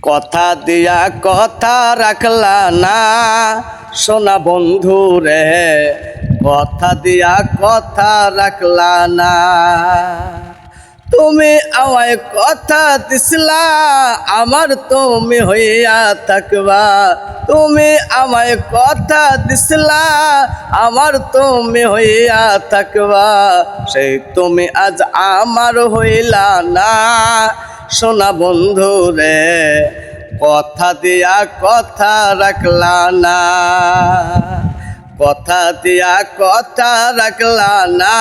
কথা দিয়া কথা রাখলা না সোনা বন্ধু রে, কথা দিয়া কথা রাখলা না। তুমি আমায় কথা দিছিলা আমার তুমি হইয়া থাকবা, তুমি আমায় কথা দিছিলা আমার তুমি হইয়া থাকবা, সেই তুমি আজ আমার হইলা না সোনা বন্ধু রে, কথা দিয়া কথা রাখলা না। কথা দিয়া কথা রাখলা না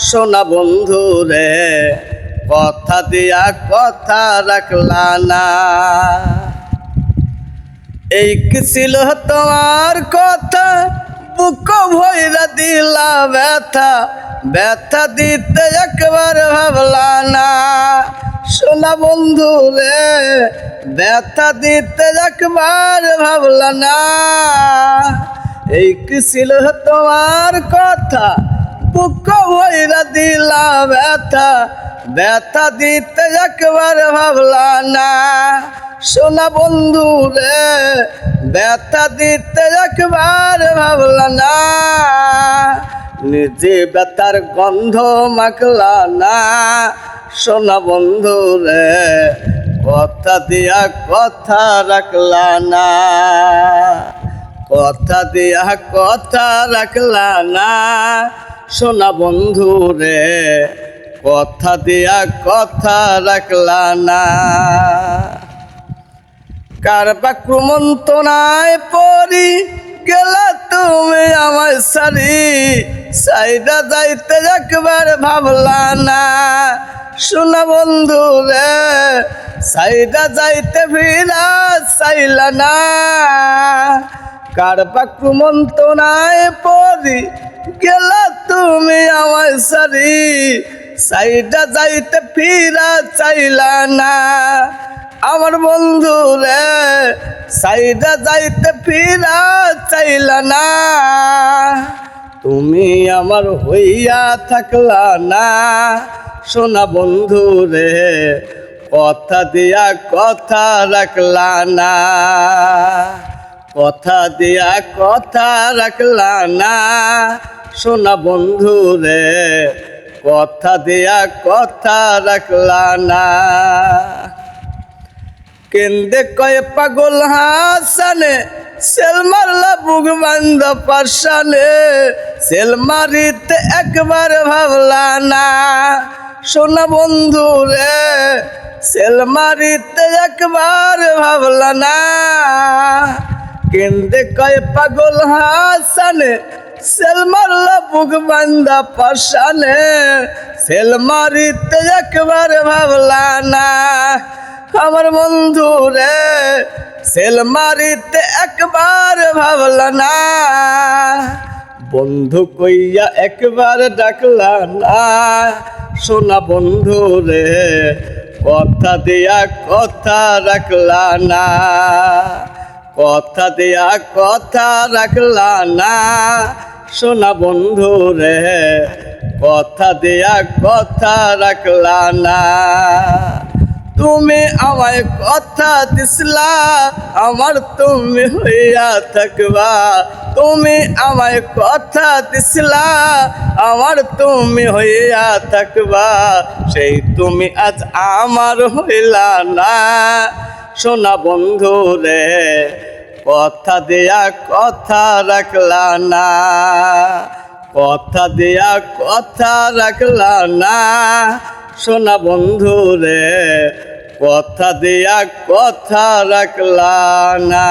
সোনা বন্ধু রে, কথা দিয়া কথা রাখলা না। এই কি ছিল তোমার কথা বুক ভইরা দিলা ব্যথা, ব্যথা দিতে একবার ভাবলা না সোনা বন্ধু রে, ব্যথা দিতে একবার ভাবলা না। এই কি ছিল তোমার কথা বুক ভইরা দিলা ব্যথা, ব্যথা দিতে একবার ভাবলা না সোনা বন্ধু রে, ব্যথা দিতে একবার ভাবলা না। নিজে ব্যথার গন্ধ মাখলা না সোনা বন্ধু রে, কথা দিয়া কথা রাখলা না। কথা দিয়া কথা রাখলা না সোনা বন্ধু রে, কথা দিয়া কথা রাখলা না। কার বাক্রমন্তনায় পড়ি গেলা তুমি আমায় সারি, সাইডা যাইতে একবার ভাবলা না সোনা বন্ধু রে, সাইডা যাইতে ফিরা চাইলা না। কার বাক্রমন্তনায় পড়ি গেলা তুমি আমায় সারি, সাইডা যাইতে ফিরা চাইলা না আমার বন্ধু রে, সাইডা যাইতে ফিরা চাইলা না। তুমি আমার হইয়া থাকলা না সোনা বন্ধু রে, কথা দিয়া কথা রাখলা না। কথা দিয়া কথা রাখলা না সোনা বন্ধু রে, কথা দিয়া কথা রাখলা না। কেন্দে কয় পাগল হাসানে সেল মারলা বুক বান্ধ পাশানে, সেল মারিতে একবার ভাবলা না সোনা বন্ধু রে, সেল মারিতে একবার ভাবলা না। কেন্দে কয় পাগল হাসানে সেল মারলা বুক বান্ধা পাশানে, সেল মারিতে একবার ভাবলা না আমার বন্ধু রে, সেল মারিতে একবার ভাবলা না। বন্ধু কইয়া একবার ডাকলা না সোনা বন্ধু রে, কথা দিয়া কথা রাখলা না। কথা দিয়া কথা রাখলা না সোনা বন্ধু রে, কথা দিয়া কথা রাখলা না। তুমি আমায় কথা দিছিলা আমার তুমি হইয়া থাকবা, তুমি আমায় কথা দিছিলা আমার তুমি হইয়া থাকবা, সেই তুমি আজ আমার হইলা না সোনা বন্ধু রে, কথা দিয়া কথা রাখলা না। কথা দিয়া কথা রাখলা না সোনা বন্ধু রে, কথা দিয়া কথা রাখলা না।